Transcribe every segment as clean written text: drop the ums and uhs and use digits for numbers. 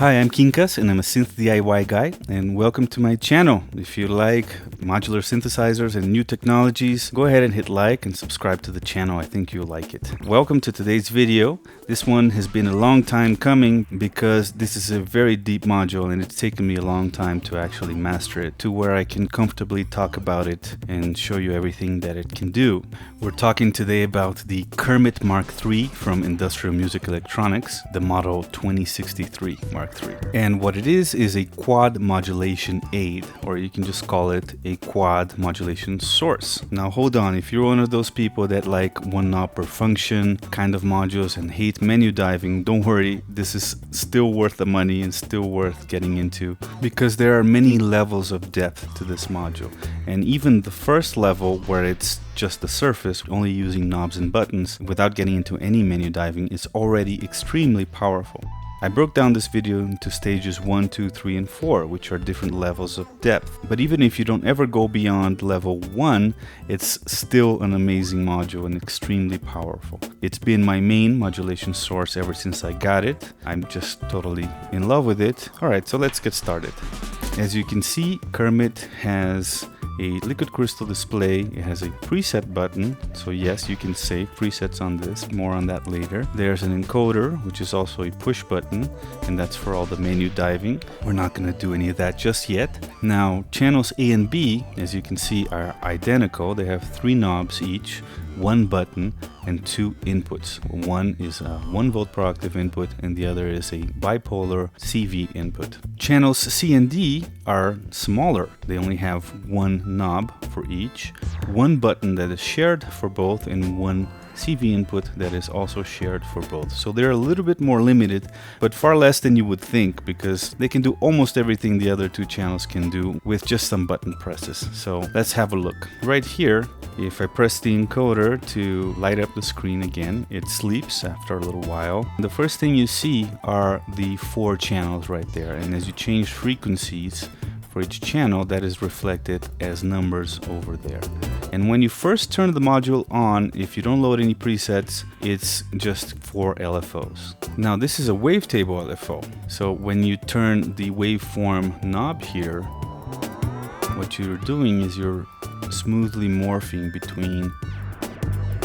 Hi, I'm Quincas and I'm a synth DIY guy, and welcome to my channel. If you like modular synthesizers and new technologies, go ahead and hit like and subscribe to the channel. I think you'll like it. Welcome to today's video. This one has been a long time coming because this is a very deep module and it's taken me a long time to actually master it to where I can comfortably talk about it and show you everything that it can do. We're talking today about the Kermit MKiii from Industrial Music Electronics, the model 2063 Mark III. And what it is a quad modulation aid, or you can just call it a quad modulation source. Now hold on, if you're one of those people that like one knob per function kind of modules and hate menu diving, don't worry, this is still worth the money and still worth getting into because there are many levels of depth to this module. And even the first level, where it's just the surface, only using knobs and buttons without getting into any menu diving, is already extremely powerful. I broke down this video into stages 1, 2, 3, and 4, which are different levels of depth. But even if you don't ever go beyond level 1, it's still an amazing module and extremely powerful. It's been my main modulation source ever since I got it. I'm just totally in love with it. Alright, so let's get started. As you can see, Kermit has a liquid crystal display. It has a preset button, so yes, you can save presets on this, more on that later. There's an encoder, which is also a push button, and that's for all the menu diving. We're not going to do any of that just yet. Now, channels A and B, as you can see, are identical. They have 3 knobs each, 1 button, and 2 inputs. One is a 1 volt per octave input, and the other is a bipolar CV input. Channels C and D are smaller. They only have 1 knob for each, 1 button that is shared for both, and 1 CV input that is also shared for both. So they're a little bit more limited, but far less than you would think, because they can do almost everything the other 2 channels can do with just some button presses. So let's have a look. Right here, if I press the encoder to light up the screen again, it sleeps after a little while. The first thing you see are the 4 channels right there, and as you change frequencies for each channel, that is reflected as numbers over there. And when you first turn the module on, if you don't load any presets, it's just 4 LFOs. Now this is a wavetable LFO, so when you turn the waveform knob here, what you're doing is you're smoothly morphing between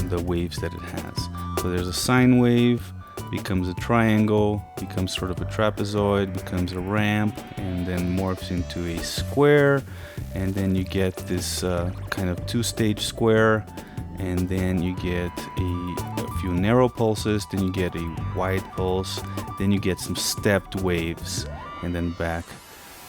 the waves that it has. So there's a sine wave, becomes a triangle, becomes sort of a trapezoid, becomes a ramp, and then morphs into a square, and then you get this kind of 2-stage square, and then you get a few narrow pulses, then you get a wide pulse, then you get some stepped waves, and then back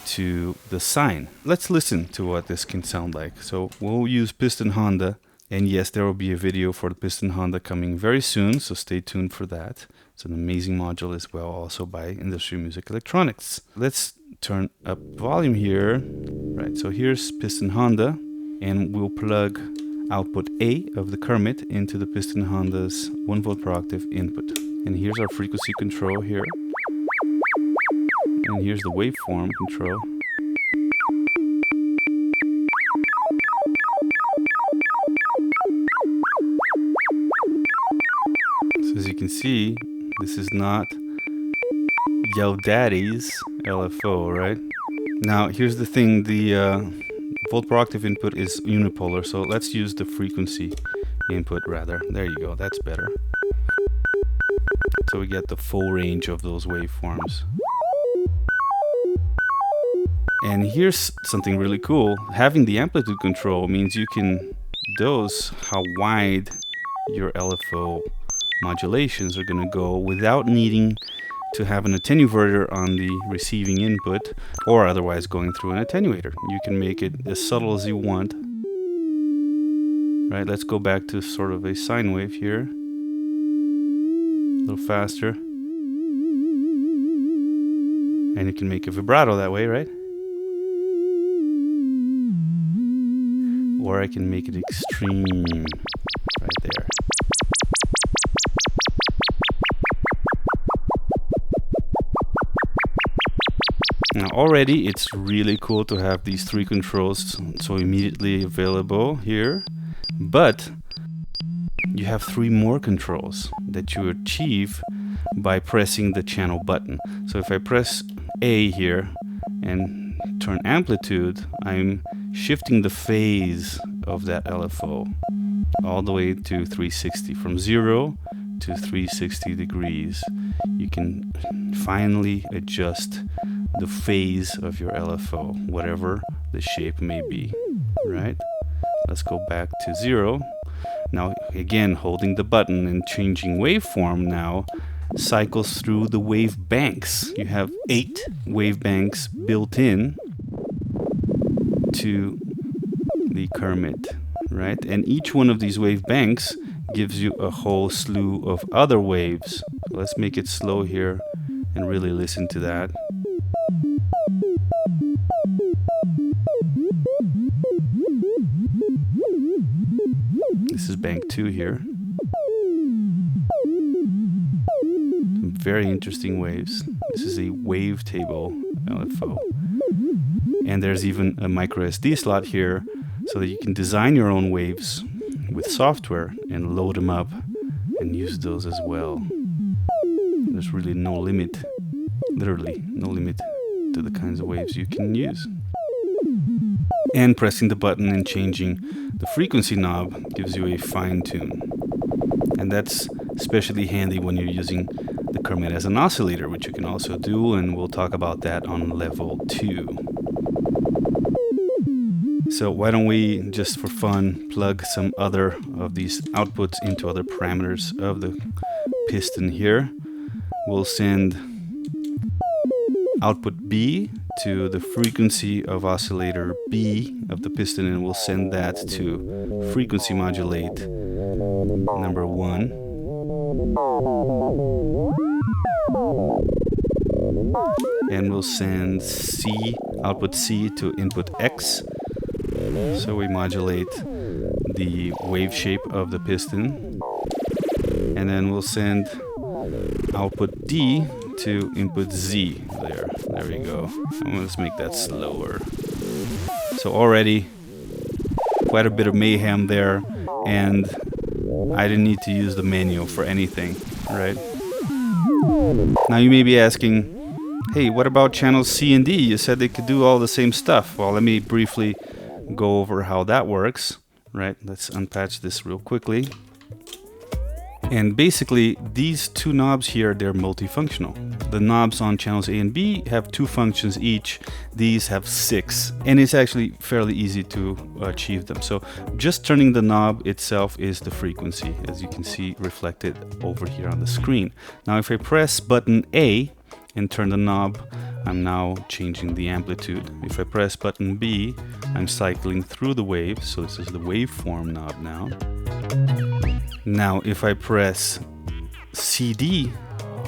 to the sine. Let's listen to what this can sound like. So we'll use Piston Honda, and yes, there will be a video for the Piston Honda coming very soon, so stay tuned for that. It's an amazing module as well, also by Industrial Music Electronics. Let's turn up volume here. Right, so here's Piston Honda, and we'll plug output A of the Kermit into the Piston Honda's 1 volt per octave input. And here's our frequency control here. And here's the waveform control. So as you can see, this is not Yo Daddy's LFO, right? Now here's the thing, the volt per octave input is unipolar, so let's use the frequency input rather. There you go, that's better. So we get the full range of those waveforms. And here's something really cool. Having the amplitude control means you can dose how wide your LFO modulations are going to go without needing to have an attenuverter on the receiving input, or otherwise going through an attenuator. You can make it as subtle as you want. Right, let's go back to sort of a sine wave here. A little faster. And you can make a vibrato that way, right? Or I can make it extreme right there. Now already it's really cool to have these 3 controls so immediately available here, but you have 3 more controls that you achieve by pressing the channel button. So if I press A here and turn amplitude, I'm shifting the phase of that LFO all the way to 360, from 0 to 360 degrees. You can finally adjust the phase of your LFO, whatever the shape may be, right? Let's go back to 0. Now again, holding the button and changing waveform now cycles through the wave banks. You have 8 wave banks built in to the Kermit, right? And each one of these wave banks gives you a whole slew of other waves. Let's make it slow here and really listen to that. This is bank 2 here. Some very interesting waves. This is a wavetable LFO. And there's even a micro SD slot here so that you can design your own waves with software and load them up and use those as well. There's really no limit, literally no limit to the kinds of waves you can use. And pressing the button and changing the frequency knob gives you a fine tune. And that's especially handy when you're using the Kermit as an oscillator, which you can also do, and we'll talk about that on level 2. So why don't we, just for fun, plug some other of these outputs into other parameters of the piston here. We'll send output B to the frequency of oscillator B of the piston, and we'll send that to frequency modulate number 1. And we'll send C, output C, to input X. So we modulate the wave shape of the piston. And then we'll send output D to input Z. There we go. And let's make that slower. So already quite a bit of mayhem there, and I didn't need to use the manual for anything, right? Now you may be asking, hey, what about channels C and D? You said they could do all the same stuff. Well, let me briefly go over how that works, right? Let's unpatch this real quickly. And basically, these two knobs here, they're multifunctional. The knobs on channels A and B have 2 functions each. These have 6, and it's actually fairly easy to achieve them. So just turning the knob itself is the frequency, as you can see reflected over here on the screen. Now if I press button A and turn the knob, I'm now changing the amplitude. If I press button B, I'm cycling through the waves. So this is the waveform knob now. Now if I press CD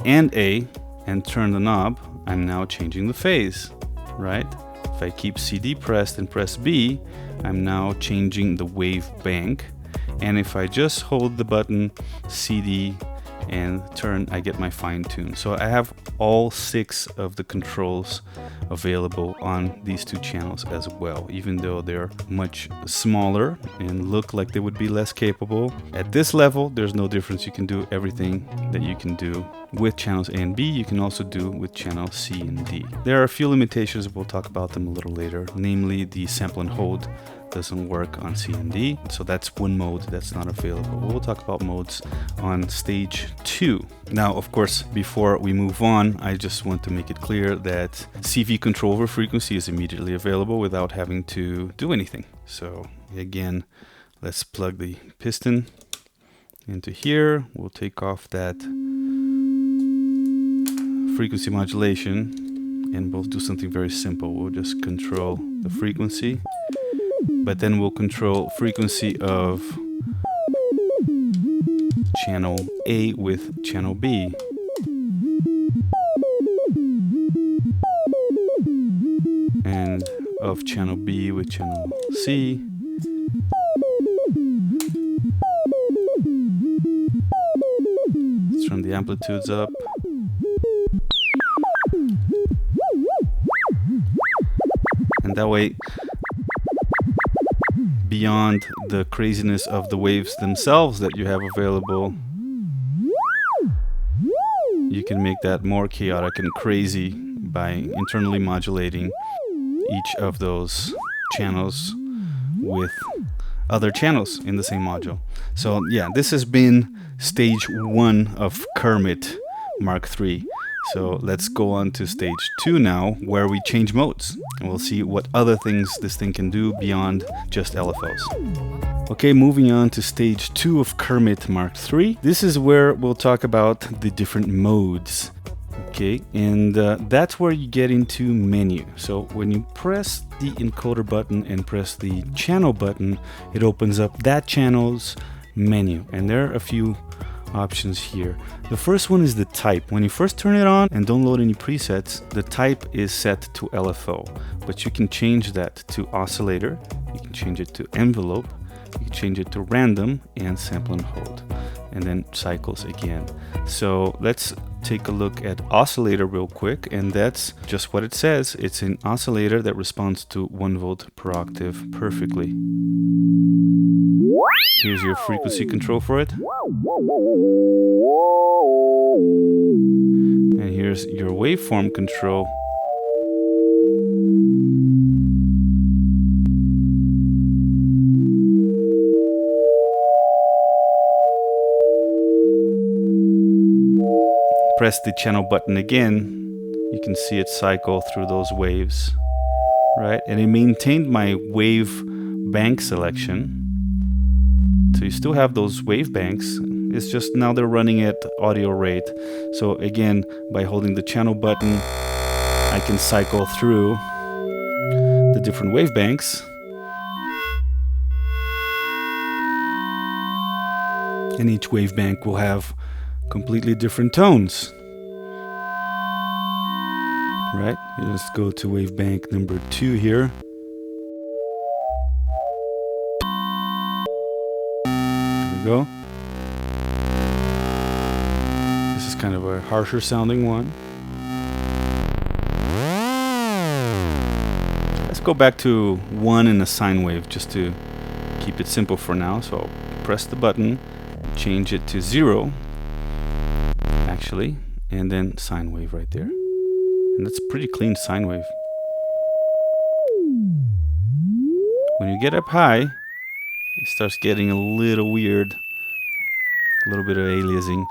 and A and turn the knob, I'm now changing the phase, right? If I keep CD pressed and press B, I'm now changing the wave bank. And if I just hold the button CD and turn, I get my fine tune. So I have all 6 of the controls available on these 2 channels as well, even though they're much smaller and look like they would be less capable. At this level, there's no difference. You can do everything that you can do with channels A and B. You can also do with channel C and D. There are a few limitations, we'll talk about them a little later, namely the sample and hold doesn't work on C and D, so that's one mode that's not available. We'll talk about modes on stage 2. Now, of course, before we move on, I just want to make it clear that CV control over frequency is immediately available without having to do anything. So again, let's plug the piston into here. We'll take off that frequency modulation, and we'll do something very simple. We'll just control the frequency, but then we'll control frequency of channel A with channel B. And of channel B with channel C. Let's turn the amplitudes up. And that way, beyond the craziness of the waves themselves that you have available, you can make that more chaotic and crazy by internally modulating each of those channels with other channels in the same module. So yeah, this has been stage 1 of Kermit MKiii. So let's go on to stage 2 now, where we change modes, and we'll see what other things this thing can do beyond just LFOs. Okay, moving on to stage 2 of Kermit MKiii. This is where we'll talk about the different modes. Okay, and that's where you get into menu. So when you press the encoder button and press the channel button, it opens up that channel's menu, and there are a few options here. The first one is the type. When you first turn it on and don't load any presets, the type is set to LFO, but you can change that to oscillator, you can change it to envelope, you can change it to random and sample and hold, and then cycles again. So let's take a look at oscillator real quick, and that's just what it says. It's an oscillator that responds to 1 volt per octave perfectly. Here's your frequency control for it. And here's your waveform control. Press the channel button again, you can see it cycle through those waves, right? And it maintained my wave bank selection. So you still have those wave banks, it's just now they're running at audio rate. So again, by holding the channel button, I can cycle through the different wave banks. And each wave bank will have completely different tones. Right, let's go to wave bank number 2 here. There we go. This is kind of a harsher sounding one. Let's go back to 1 in a sine wave just to keep it simple for now. So I'll press the button, change it to 0 actually, and then sine wave right there. And that's a pretty clean sine wave. When you get up high, it starts getting a little weird, a little bit of aliasing,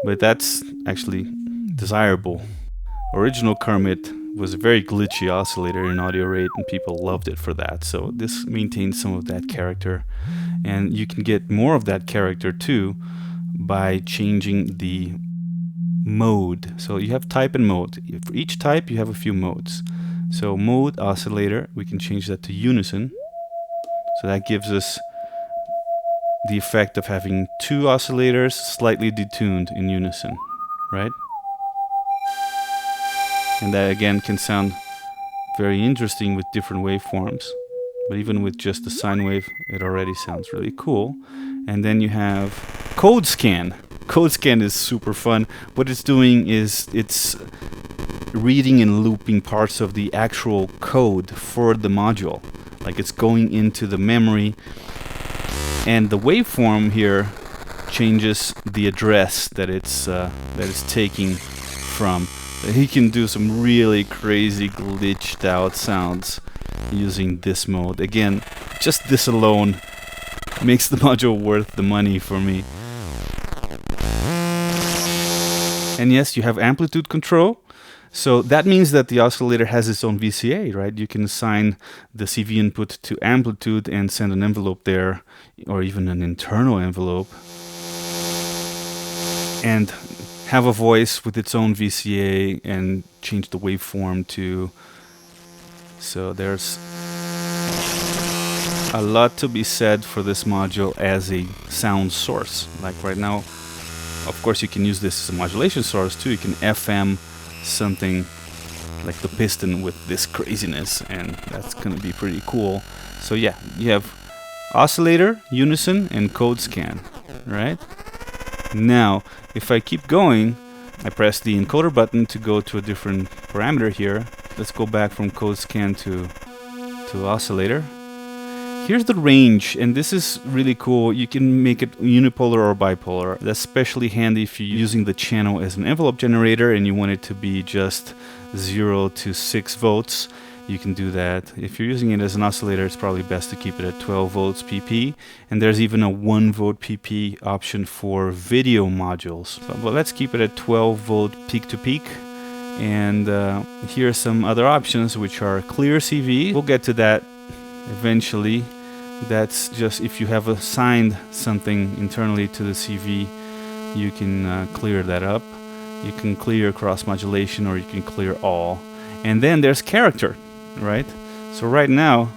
but that's actually desirable. Original Kermit was a very glitchy oscillator in audio rate, and people loved it for that. So this maintains some of that character, and you can get more of that character too by changing the mode. So you have type and mode. For each type you have a few modes. So mode oscillator, we can change that to unison. So that gives us the effect of having 2 oscillators slightly detuned in unison, right? And that again can sound very interesting with different waveforms, but even with just the sine wave it already sounds really cool. And then you have code scan. Code scan is super fun. What it's doing is it's reading and looping parts of the actual code for the module. Like it's going into the memory, and the waveform here changes the address that it's taking from. He can do some really crazy glitched out sounds using this mode. Again, just this alone makes the module worth the money for me. And yes, you have amplitude control. So that means that the oscillator has its own VCA, right? You can assign the CV input to amplitude and send an envelope there, or even an internal envelope, and have a voice with its own VCA and change the waveform to. So there's a lot to be said for this module as a sound source. Like right now, of course, you can use this as a modulation source too. You can FM something like the piston with this craziness, and that's gonna be pretty cool. So yeah, you have oscillator, unison, and code scan, right? Now, if I keep going, I press the encoder button to go to a different parameter here. Let's go back from code scan to oscillator. Here's the range, and this is really cool. You can make it unipolar or bipolar. That's especially handy if you're using the channel as an envelope generator and you want it to be just 0 to 6 volts. You can do that. If you're using it as an oscillator, it's probably best to keep it at 12 volts PP. And there's even a 1 volt PP option for video modules. But let's keep it at 12 volt peak to peak. And here are some other options, which are clear CV. We'll get to that eventually. That's just if you have assigned something internally to the CV, you can clear that up. You can clear cross modulation, or you can clear all. And then there's character, right? So right now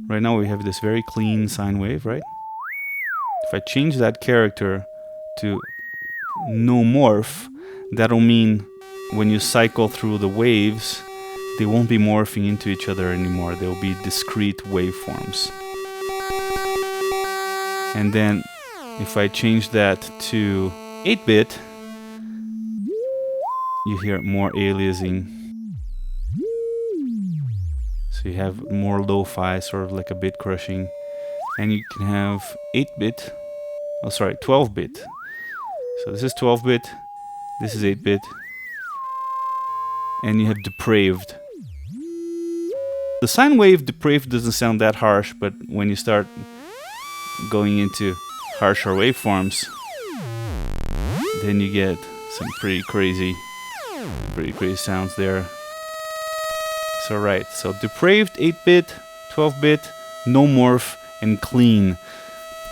we have this very clean sine wave, right? If I change that character to no morph, that'll mean when you cycle through the waves, they won't be morphing into each other anymore. They'll be discrete waveforms. And then if I change that to 8-bit, you hear more aliasing. So you have more lo-fi, sort of like a bit crushing. And you can have 8-bit, 12-bit. So this is 12-bit, this is 8-bit. And you have depraved. The sine wave depraved doesn't sound that harsh, but when you start going into harsher waveforms, then you get some pretty crazy sounds there. So right, so depraved, 8-bit, 12-bit, no morph, and clean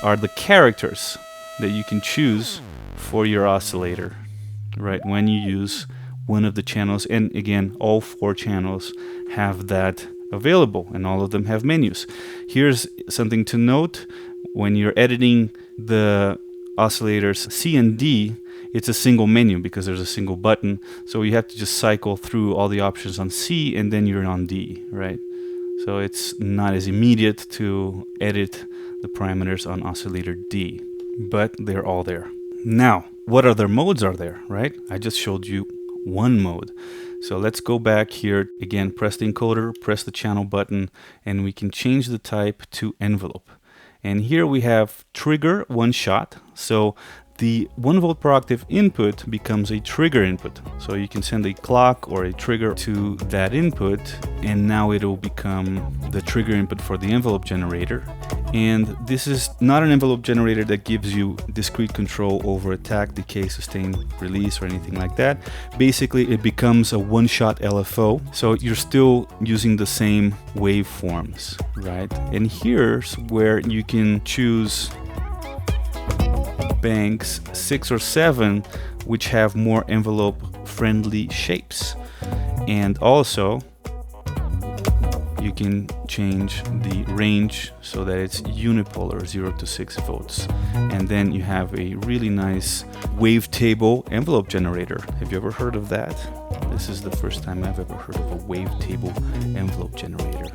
are the characters that you can choose for your oscillator, right, when you use one of the channels. And again, all 4 channels have that available, and all of them have menus. Here's something to note: when you're editing the oscillators C and D, it's a single menu because there's a single button. So you have to just cycle through all the options on C and then you're on D, right? So it's not as immediate to edit the parameters on oscillator D, but they're all there. Now, what other modes are there, right? I just showed you one mode. So let's go back here again, press the encoder, press the channel button, and we can change the type to envelope. And here we have trigger one shot. So the 1 volt per octave input becomes a trigger input. So you can send a clock or a trigger to that input, and now it will become the trigger input for the envelope generator. And this is not an envelope generator that gives you discrete control over attack, decay, sustain, release, or anything like that. Basically, it becomes a one-shot LFO. So you're still using the same waveforms, right? And here's where you can choose banks 6 or 7, which have more envelope-friendly shapes. And also, you can change the range so that it's unipolar, 0 to 6 volts. And then you have a really nice wavetable envelope generator. Have you ever heard of that? This is the first time I've ever heard of a wavetable envelope generator.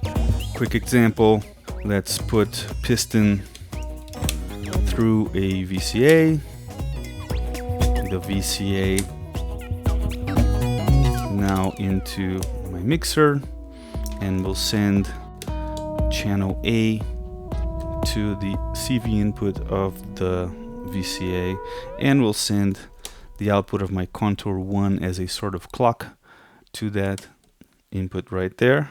Quick example, let's put piston through a VCA. The VCA now into my mixer, and we'll send channel A to the CV input of the VCA, and we'll send the output of my contour 1 as a sort of clock to that input right there,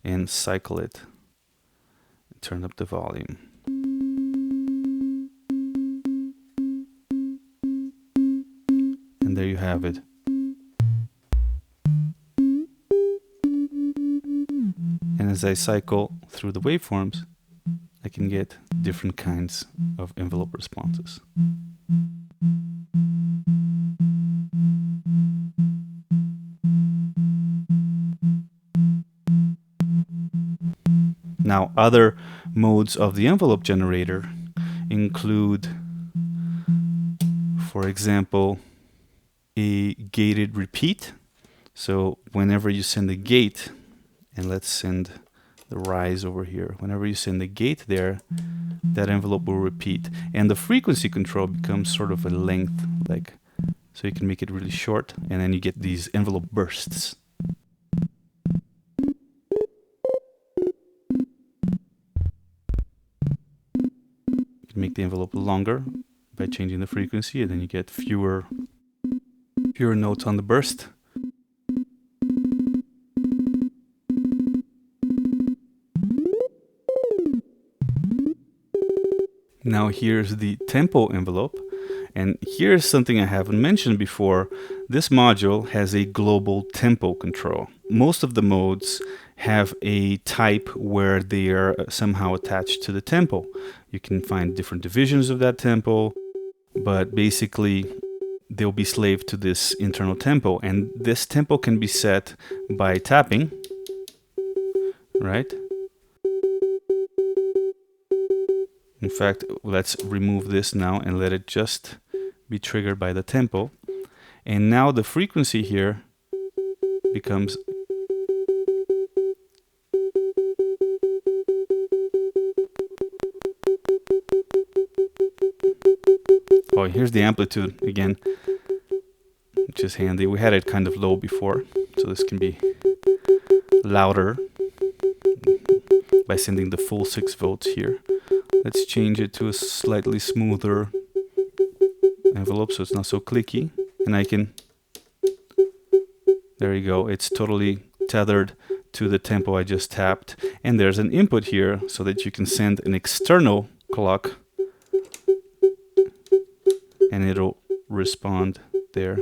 and cycle it. Turn up the volume. And there you have it. And as I cycle through the waveforms, I can get different kinds of envelope responses. Now, other modes of the envelope generator include, for example, a gated repeat. So whenever you send a gate, and let's send the rise over here, whenever you send the gate there, that envelope will repeat. And the frequency control becomes sort of a length, like, so you can make it really short, and then you get these envelope bursts. Make the envelope longer by changing the frequency, and then you get fewer notes on the burst. Now here's the tempo envelope, and here's something I haven't mentioned before. This module has a global tempo control. Most of the modes have a type where they are somehow attached to the tempo. You can find different divisions of that tempo, but basically they'll be slave to this internal tempo, and this tempo can be set by tapping, right? In fact, let's remove this now and let it just be triggered by the tempo. And now the frequency here becomes oh, here's the amplitude again, which is handy. We had it kind of low before, so this can be louder by sending the full 6 volts here. Let's change it to a slightly smoother envelope so it's not so clicky. And I can, there you go, it's totally tethered to the tempo I just tapped. And there's an input here so that you can send an external clock and it'll respond there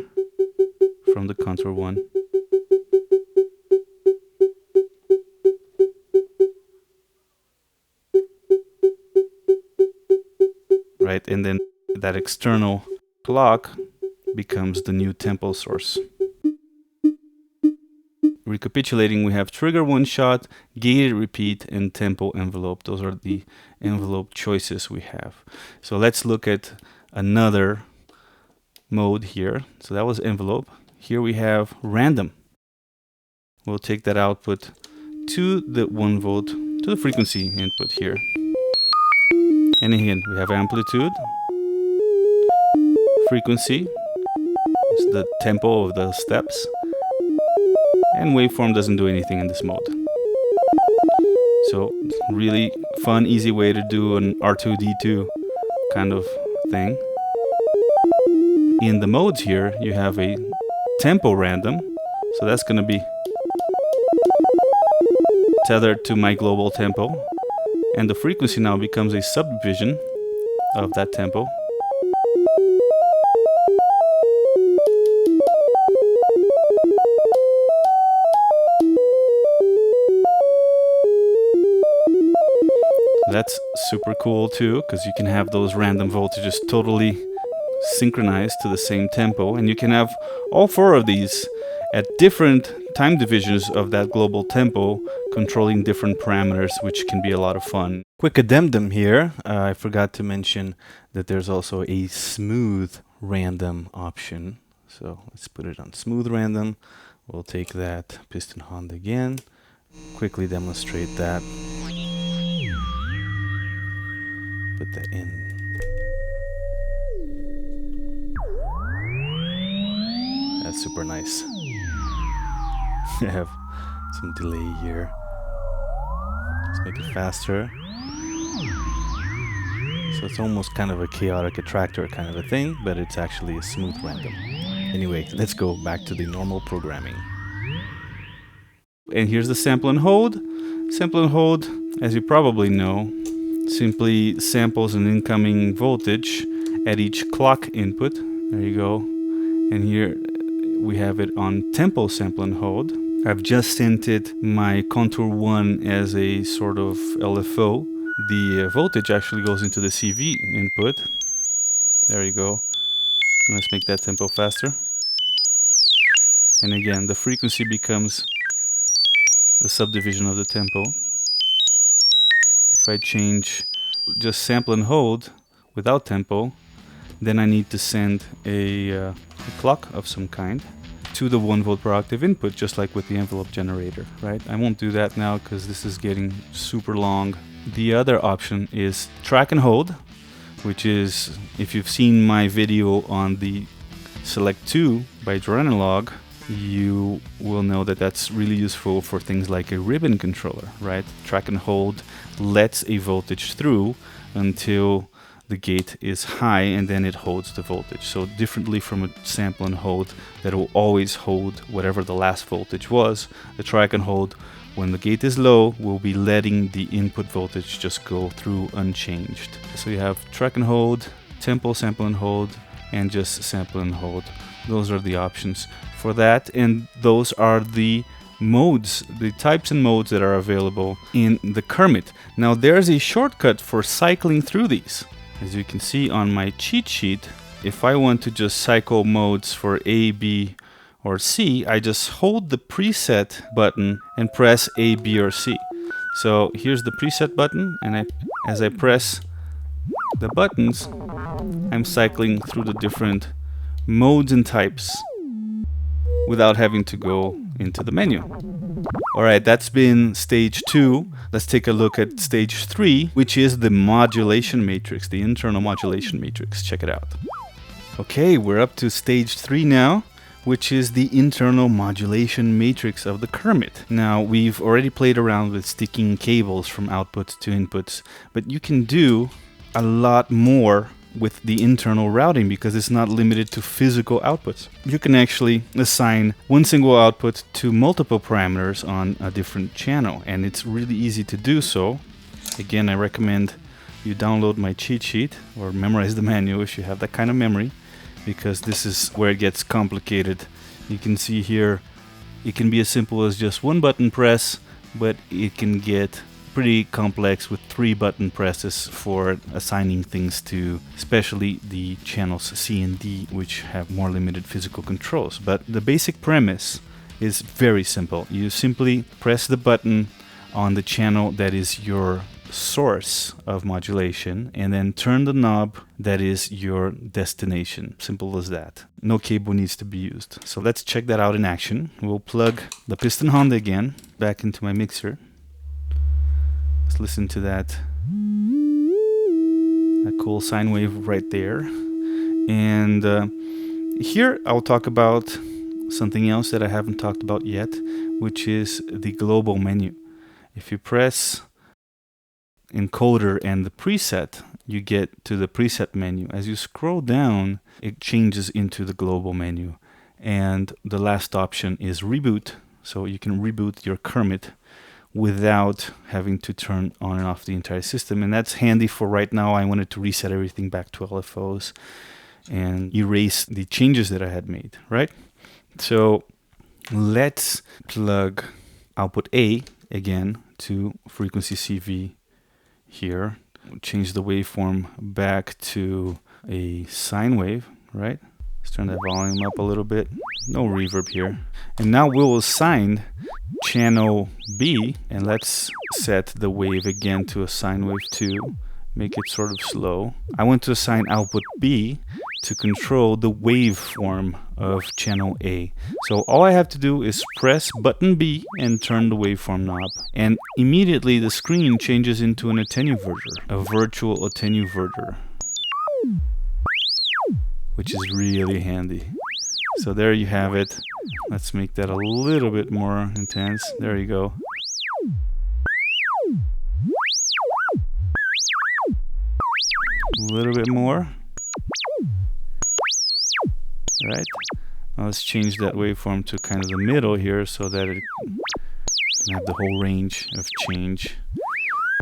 from the contour 1. Right, and then that external clock becomes the new tempo source. Recapitulating, we have trigger one shot, gated repeat, and tempo envelope. Those are the envelope choices we have. So let's look at another mode here. So that was envelope. Here we have random. We'll take that output to the 1 volt, to the frequency input here. And again, we have amplitude, frequency, is the tempo of the steps, and waveform doesn't do anything in this mode. So really fun, easy way to do an R2D2 kind of thing. In the modes here, you have a tempo random, so that's going to be tethered to my global tempo. And the frequency now becomes a subdivision of that tempo. That's super cool too, because you can have those random voltages totally synchronized to the same tempo, and you can have all 4 of these at different time divisions of that global tempo, controlling different parameters, which can be a lot of fun. Quick addendum here, I forgot to mention that there's also a smooth random option. So let's put it on smooth random. We'll take that piston Honda again, quickly demonstrate that. Put that in. That's super nice. I have some delay here. Let's make it faster. So it's almost kind of a chaotic attractor kind of a thing, but it's actually a smooth random. Anyway, let's go back to the normal programming. And here's the sample and hold. Sample and hold, as you probably know, simply samples an incoming voltage at each clock input. There you go. And here we have it on tempo sample and hold. I've just sent it my contour 1 as a sort of LFO. The voltage actually goes into the CV input. There you go. Let's make that tempo faster. And again, the frequency becomes the subdivision of the tempo. If I change just sample and hold without tempo, then I need to send a clock of some kind to the 1 volt per octave input, just like with the envelope generator, right? I won't do that now because this is getting super long. The other option is track and hold, which is, if you've seen my video on the Select 2 by Analog, you will know that that's really useful for things like a ribbon controller, right? Track and hold lets a voltage through until the gate is high and then it holds the voltage. So differently from a sample and hold that will always hold whatever the last voltage was, the track and hold, when the gate is low, will be letting the input voltage just go through unchanged. So you have track and hold, tempo, sample and hold, and just sample and hold. Those are the options for that, and those are the modes, the types and modes that are available in the Kermit. Now there's a shortcut for cycling through these. As you can see on my cheat sheet, if I want to just cycle modes for A, B, or C, I just hold the preset button and press A, B, or C. So here's the preset button, and as I press the buttons, I'm cycling through the different modes and types without having to go into the menu. Alright, that's been stage 2. Let's take a look at stage 3, which is the modulation matrix, the internal modulation matrix. Check it out. Okay, we're up to stage 3 now, which is the internal modulation matrix of the Kermit. Now, we've already played around with sticking cables from outputs to inputs, but you can do a lot more with the internal routing because it's not limited to physical outputs. You can actually assign one single output to multiple parameters on a different channel, and it's really easy to do so. Again, I recommend you download my cheat sheet or memorize the manual if you have that kind of memory, because this is where it gets complicated. You can see here it can be as simple as just one button press, but it can get pretty complex with 3 button presses for assigning things to, especially the channels C and D, which have more limited physical controls. But the basic premise is very simple. You simply press the button on the channel that is your source of modulation and then turn the knob that is your destination. Simple as that. No cable needs to be used. So let's check that out in action. We'll plug the piston Honda again back into my mixer. Let's listen to that cool sine wave right there. And here I'll talk about something else that I haven't talked about yet, which is the global menu. If you press encoder and the preset, you get to the preset menu. As you scroll down, it changes into the global menu, and the last option is reboot, so you can reboot your Kermit without having to turn on and off the entire system. And that's handy for right now. I wanted to reset everything back to LFOs and erase the changes that I had made, right? So let's plug output A again to frequency CV here. Change the waveform back to a sine wave, right? Let's turn that volume up a little bit. No reverb here. And now we'll assign channel B, and let's set the wave again to a sine wave 2. Make it sort of slow. I want to assign output B to control the waveform of channel A. So all I have to do is press button B and turn the waveform knob. And immediately the screen changes into an attenuverter, a virtual attenuverter, which is really handy. So there you have it. Let's make that a little bit more intense. There you go. A little bit more. Right. Now let's change that waveform to kind of the middle here so that it can have the whole range of change.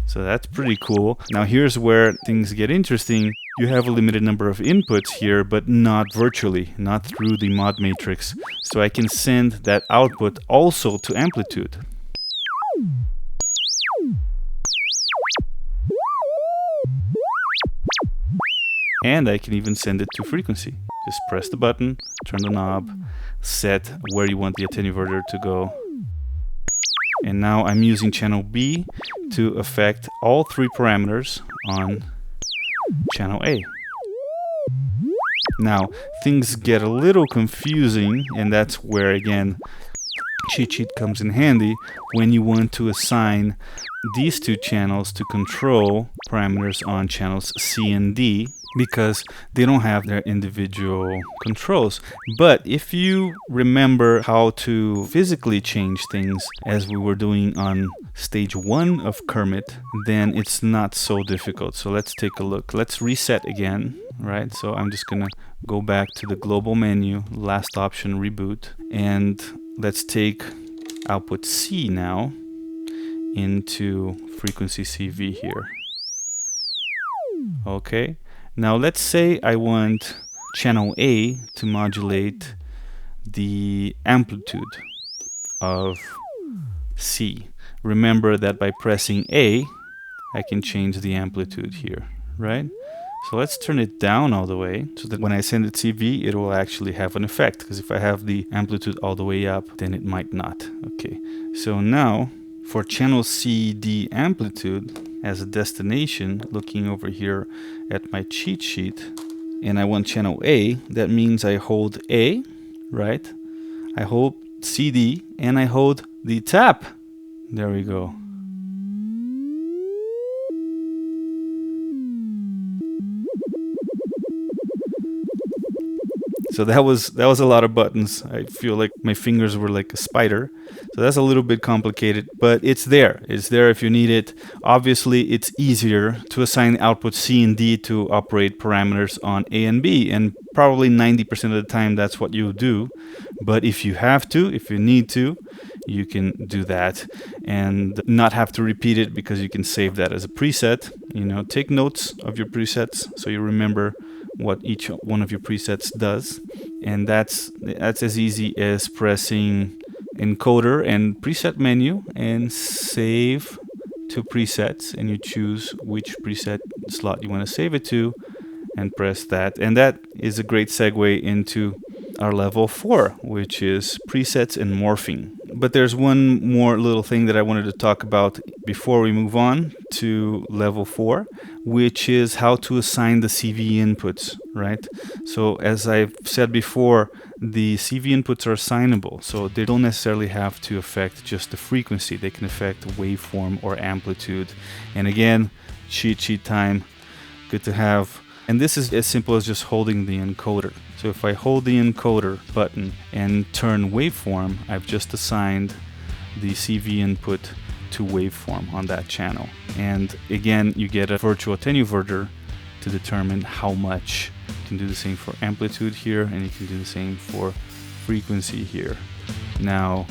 So that's pretty cool. Now here's where things get interesting. You have a limited number of inputs here, but not virtually, not through the mod matrix. So I can send that output also to amplitude. And I can even send it to frequency. Just press the button, turn the knob, set where you want the attenuverter to go. And now I'm using channel B to affect all 3 parameters on channel A. Now, things get a little confusing, and that's where, again, cheat sheet comes in handy when you want to assign these 2 channels to control parameters on channels C and D, because they don't have their individual controls. But if you remember how to physically change things as we were doing on stage 1 of Kermit, then it's not so difficult. So let's take a look. Let's reset again, right? So I'm just gonna go back to the global menu, last option, reboot, and let's take output C now into frequency CV here. Okay, now let's say I want channel A to modulate the amplitude of C. Remember that by pressing A, I can change the amplitude here, right? So let's turn it down all the way so that when I send it CV, it will actually have an effect. Because if I have the amplitude all the way up, then it might not. Okay, so now for channel CD amplitude as a destination, looking over here at my cheat sheet, and I want channel A, that means I hold A, right? I hold CD and I hold the tap. There we go. So that was a lot of buttons. I feel like my fingers were like a spider. So that's a little bit complicated, but it's there. It's there if you need it. Obviously, it's easier to assign output C and D to operate parameters on A and B, and probably 90% of the time that's what you do. But if you have to, if you need to, you can do that and not have to repeat it, because you can save that as a preset. You know, take notes of your presets so you remember what each one of your presets does, and that's as easy as pressing encoder and preset menu and save to presets, and you choose which preset slot you want to save it to and press that. And that is a great segue into our level 4, which is presets and morphing. But there's one more little thing that I wanted to talk about before we move on to level 4, which is how to assign the CV inputs, right? So as I've said before, the CV inputs are assignable, so they don't necessarily have to affect just the frequency. They can affect waveform or amplitude. And again, cheat sheet time, good to have. And this is as simple as just holding the encoder. So if I hold the encoder button and turn waveform, I've just assigned the CV input to waveform on that channel. And again, you get a virtual attenuverter to determine how much. You can do the same for amplitude here, and you can do the same for frequency here. Now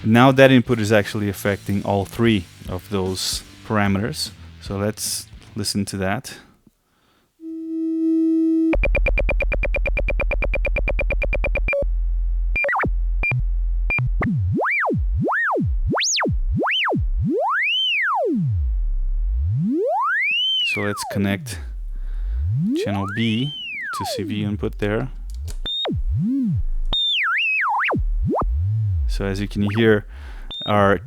that input is actually affecting all 3 of those parameters. So let's listen to that. So let's connect channel B to CV input there. So as you can hear, our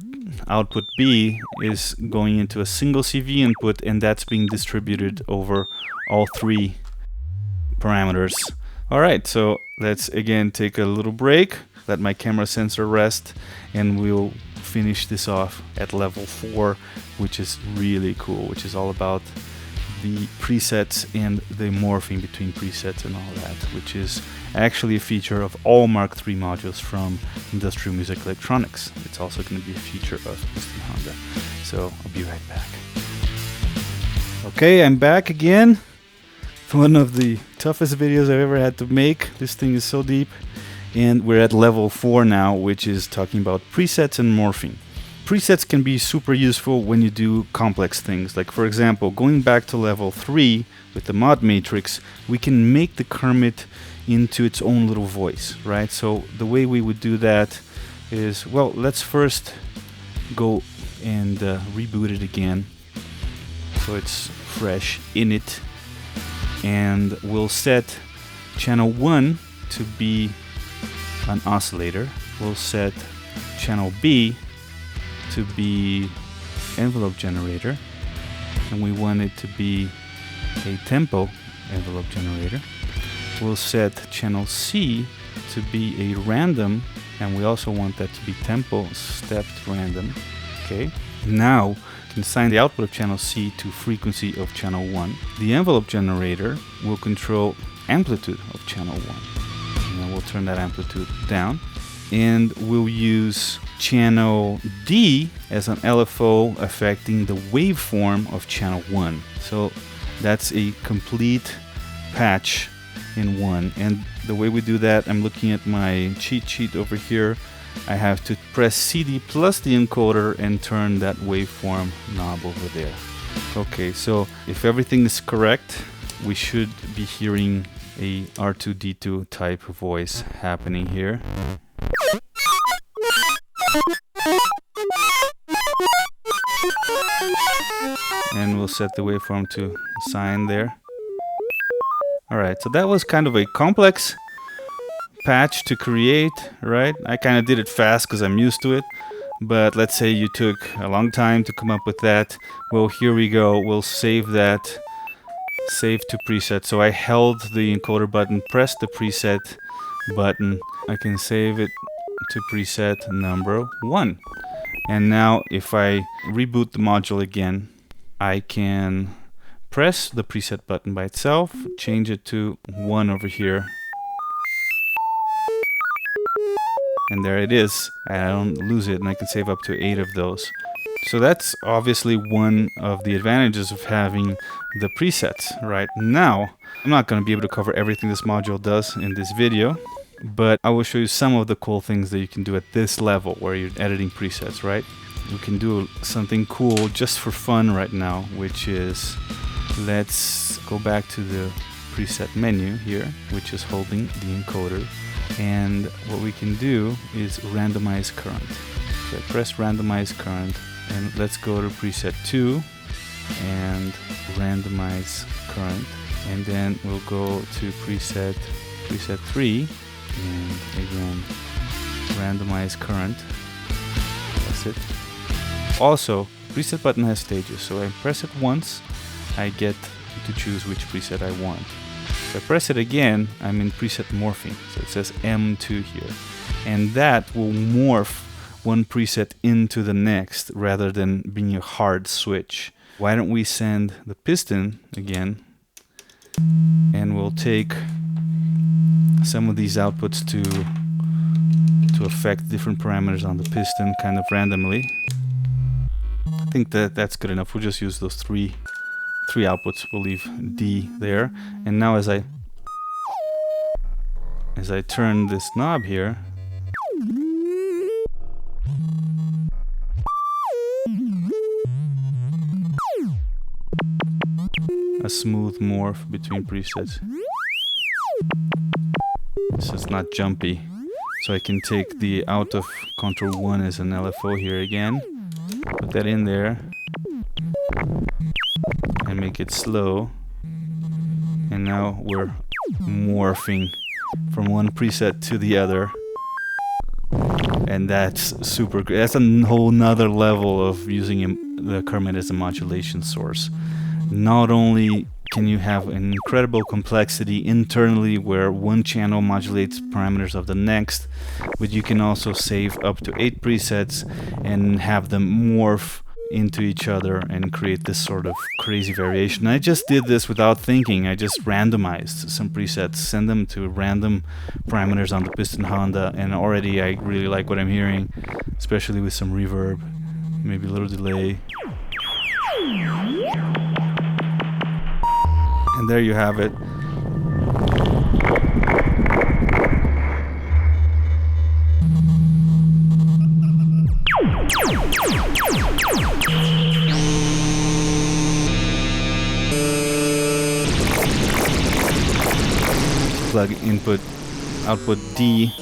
output B is going into a single CV input, and that's being distributed over all 3 parameters. All right, so let's again take a little break, let my camera sensor rest, and we'll finish this off at level 4, which is really cool, which is all about the presets and the morphing between presets and all that, which is actually a feature of all Mark III modules from Industrial Music Electronics. It's also going to be a feature of Mr. Honda. So I'll be right back. Okay, I'm back again. One of the toughest videos I've ever had to make. This thing is so deep. And we're at level 4 now, which is talking about presets and morphing. Presets can be super useful when you do complex things. Like, for example, going back to level 3 with the mod matrix, we can make the Kermit into its own little voice, right? So the way we would do that is, well, let's first go and reboot it again so it's fresh in it. And we'll set channel 1 to be an oscillator. We'll set channel B to be envelope generator, and we want it to be a tempo envelope generator. We'll set channel C to be a random, and we also want that to be tempo stepped random. Okay, now we can assign the output of channel C to frequency of channel 1. The envelope generator will control amplitude of channel 1. And then we'll turn that amplitude down, and we'll use channel D as an LFO affecting the waveform of channel 1. So that's a complete patch in one. And the way we do that, I'm looking at my cheat sheet over here. I have to press CD plus the encoder and turn that waveform knob over there. Okay, so if everything is correct, we should be hearing a R2D2 type voice happening here. And we'll set the waveform to sine there. Alright, so that was kind of a complex patch to create, right? I kind of did it fast because I'm used to it. But let's say you took a long time to come up with that. Well, here we go. We'll save that. Save to preset. So I held the encoder button, pressed the preset button. I can save it to preset number 1. And now if I reboot the module again, I can press the preset button by itself, change it to 1 over here. And there it is. I don't lose it, and I can save up to 8 of those. So that's obviously one of the advantages of having the presets. Right now, I'm not going to be able to cover everything this module does in this video, but I will show you some of the cool things that you can do at this level where you're editing presets, right? You can do something cool just for fun right now, which is, let's go back to the preset menu here, which is holding the encoder. And what we can do is randomize current. So I press randomize current, and let's go to preset 2 and randomize current. And then we'll go to preset 3 and again randomize current. That's it. Also, preset button has stages, so I press it once, I get to choose which preset I want. If I press it again, I'm in preset morphing, so it says M2 here. And that will morph one preset into the next rather than being a hard switch. Why don't we send the piston again, and we'll take some of these outputs to affect different parameters on the piston kind of randomly. I think that's good enough. We'll just use those three outputs. We'll leave D there. And now as I turn this knob here, a smooth morph between presets. So it's not jumpy. So I can take the out of control 1 as an LFO here again, put that in there, and make it slow. And now we're morphing from one preset to the other, and that's super great. That's a whole nother level of using the Kermit as a modulation source. Not only can you have an incredible complexity internally where one channel modulates parameters of the next, but you can also save up to 8 presets and have them morph into each other and create this sort of crazy variation. I just did this without thinking. I just randomized some presets, send them to random parameters on the piston Honda, and already I really like what I'm hearing, especially with some reverb, maybe a little delay. And there you have it. Plug output D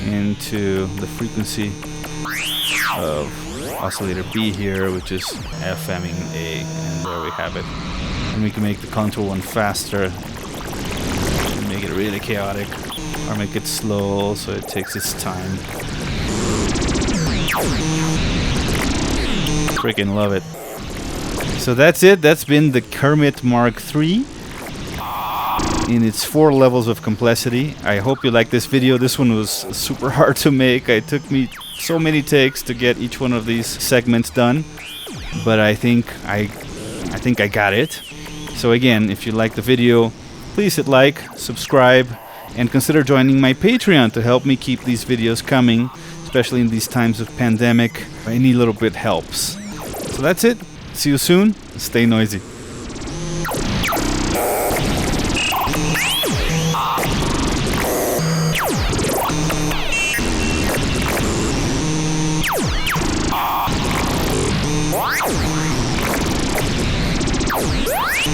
into the frequency of oscillator B here, which is FMing A, and there we have it. And we can make the contour one faster, and make it really chaotic, or make it slow so it takes its time. Freaking love it. So that's it. That's been the Kermit Mark III in its 4 levels of complexity. I hope you liked this video. This one was super hard to make. It took me so many takes to get each one of these segments done, but I think I got it. So again, if you like the video, please hit like, subscribe, and consider joining my Patreon to help me keep these videos coming. especially in these times of pandemic. Any little bit helps. So that's it. See you soon. Stay noisy.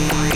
What?